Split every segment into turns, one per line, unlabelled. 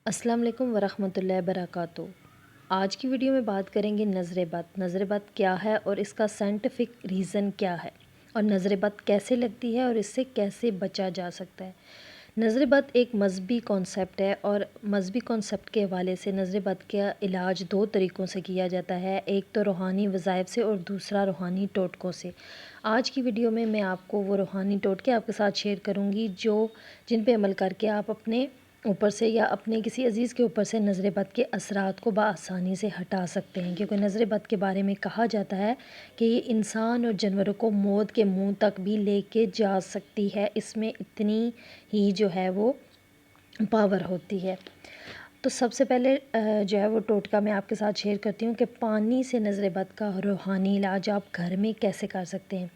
अस्सलाम वालेकुम वरहमतुल्लाहि वबरकातुहू। आज की वीडियो में बात करेंगे नज़र बद। नज़र बद क्या है और इसका साइंटिफिक रीज़न क्या है और नज़र बद कैसे लगती है और इससे कैसे बचा जा सकता है। नज़र बद एक मजहबी कॉन्सेप्ट है और मजहबी कॉन्सेप्ट के हवाले से नज़र बद का इलाज दो तरीक़ों से किया जाता है, एक तो रूहानी वज़ाइफ से और दूसरा रूहानी टोटकों से। आज की वीडियो में मैं आपको वो रूहानी टोटके आपके साथ शेयर करूँगी जिन पे अमल करके आप अपने ऊपर से या अपने किसी अज़ीज़ के ऊपर से नज़र बद के असरात को बआसानी से हटा सकते हैं, क्योंकि नज़र बद के बारे में कहा जाता है कि ये इंसान और जानवरों को मौत के मुंह तक भी लेके जा सकती है। इसमें इतनी ही जो है वो पावर होती है। तो सबसे पहले जो है वो टोटका मैं आपके साथ शेयर करती हूँ कि पानी से नज़र बद का रूहानी इलाज आप घर में कैसे कर सकते हैं।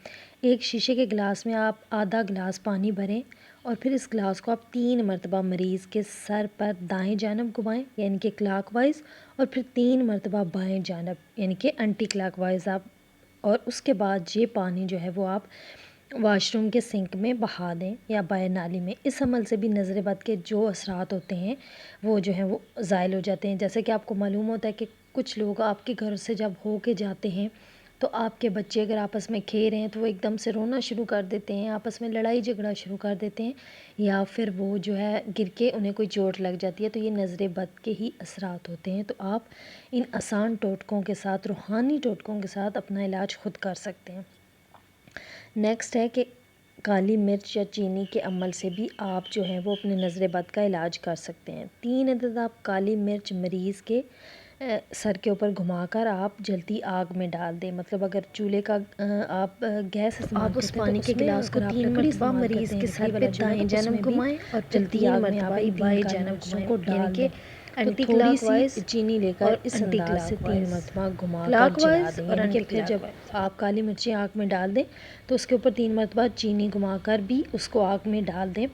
एक शीशे के गिलास में आप आधा गिलास पानी भरें और फिर इस गिलास को आप 3 मरतबा मरीज़ के सर पर दाएं जानब घुमाएं यानी कि क्लॉकवाइज़, और फिर 3 मरतबा बाएं जानब यानी कि एंटी क्लॉकवाइज़ आप, और उसके बाद ये पानी जो है वो आप वाशरूम के सिंक में बहा दें या बाहर नाली में। इस अमल से भी नज़र बद के जो असरात होते हैं वो जो हैं वो ज़ायल हो जाते हैं। जैसे कि आपको मालूम होता है कि कुछ लोग आपके घर से जब हो के जाते हैं तो आपके बच्चे अगर आपस में खेल रहे हैं तो वो एकदम से रोना शुरू कर देते हैं, आपस में लड़ाई झगड़ा शुरू कर देते हैं, या फिर वो जो है गिर के उन्हें कोई चोट लग जाती है, तो ये नज़र बद के ही असरात होते हैं। तो आप इन आसान टोटकों के साथ, रूहानी टोटकों के साथ अपना इलाज खुद कर सकते हैं। नेक्स्ट है कि काली मिर्च या चीनी के अमल से भी आप जो है वो अपने नज़र बद का इलाज कर सकते हैं। 3 अदद आप काली मिर्च मरीज़ के सर के ऊपर घुमाकर आप जलती आग में डाल दें। मतलब अगर चूल्हे का आप गैस आप उस पानी के गिलास को 3 मरतबा मरीज़ के सर पे दाएं जानब घुमाएं और जलती आग में आप बाएं जानब घुमाएं, यानी कि तो थोड़ी सी चीनी लेकर इस अंदाज से 3 मरतबा घुमाकर जला दें। यानी कि फिर जब आप काली मिर्ची आग में डाल दें तो उसके ऊपर 3 मरतबा चीनी घुमाकर भी उसको आग में डाल दें।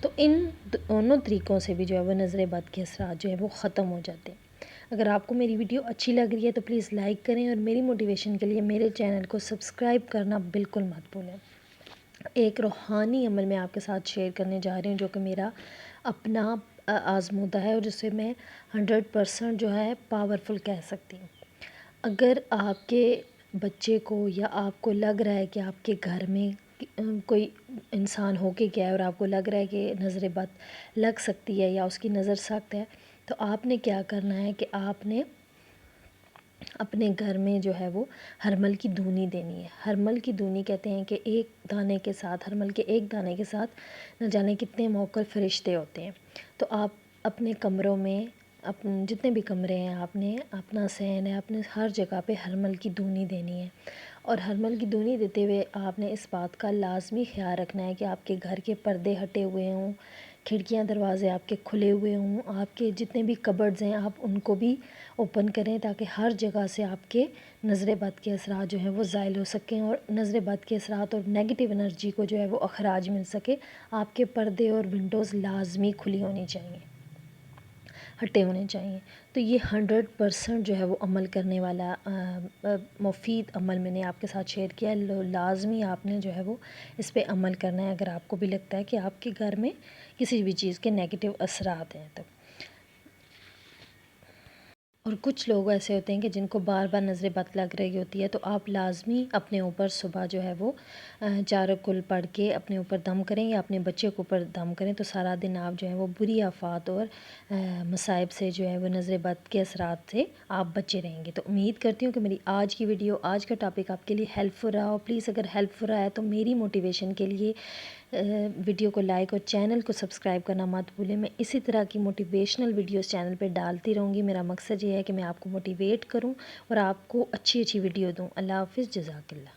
तो इन दोनों तरीक़ों से भी जो है वो नज़र बद के असरात जो है वो ख़त्म हो जाते हैं। अगर आपको मेरी वीडियो अच्छी लग रही है तो प्लीज़ लाइक करें और मेरी मोटिवेशन के लिए मेरे चैनल को सब्सक्राइब करना बिल्कुल मत भूलें। एक रूहानी अमल मैं आपके साथ शेयर करने जा रही हूँ जो कि मेरा अपना आज़मूदा है और जिसे मैं 100% जो है पावरफुल कह सकती हूँ। अगर आपके बच्चे को या आपको लग रहा है कि आपके घर में कोई इंसान हो के गया है और आपको लग रहा है कि नज़र बद लग सकती है या उसकी नज़र सख्त है, तो आपने क्या करना है कि आपने अपने घर में जो है वो हरमल की धूनी देनी है। हरमल की धूनी कहते हैं कि एक दाने के साथ, हरमल के एक दाने के साथ न जाने कितने मौक्कल फरिश्ते होते हैं। तो आप अपने कमरों में, जितने भी कमरे हैं, आपने अपना सहन है, आपने हर जगह पे हरमल की धूनी देनी है। और हरमल की धूनी देते हुए आपने इस बात का लाजमी ख्याल रखना है कि आपके घर के पर्दे हटे हुए हों, खिड़कियां दरवाज़े आपके खुले हुए हों, आपके जितने भी कबर्ड्स हैं आप उनको भी ओपन करें ताकि हर जगह से आपके नज़र बद के असरात जो हैं वो ज़ायल हो सकें और नज़र बद के असरात और नेगेटिव एनर्जी को जो है वो अखराज मिल सके। आपके पर्दे और विंडोज़ लाजमी खुली होनी चाहिए, हटे होने चाहिए। तो ये 100% जो है वो अमल करने वाला मुफीद अमल मैंने आपके साथ शेयर किया है। लाजमी आपने जो है वो इस पे अमल करना है अगर आपको भी लगता है कि आपके घर में किसी भी चीज़ के नेगेटिव असरात हैं। तो और कुछ लोग ऐसे होते हैं कि जिनको बार बार नज़र बद लग रही होती है, तो आप लाजमी अपने ऊपर सुबह जो है वो 4 कुल पढ़ के अपने ऊपर दम करें या अपने बच्चे के ऊपर दम करें, तो सारा दिन आप जो है वो बुरी आफात और मसाइब से जो है वो नज़र बद के असरात से आप बचे रहेंगे। तो उम्मीद करती हूँ कि मेरी आज की वीडियो, आज का टॉपिक आपके लिए हेल्पफुल रहा हो। प्लीज़ अगर हेल्पफुल रहा है तो मेरी मोटिवेशन के लिए वीडियो को लाइक और चैनल को सब्सक्राइब करना मत भूलें। मैं इसी तरह की मोटिवेशनल वीडियोस चैनल पे डालती रहूँगी। मेरा मकसद ये है कि मैं आपको मोटिवेट करूँ और आपको अच्छी अच्छी वीडियो दूँ। अल्लाह हाफ़िज़, जज़ाकल्लाह।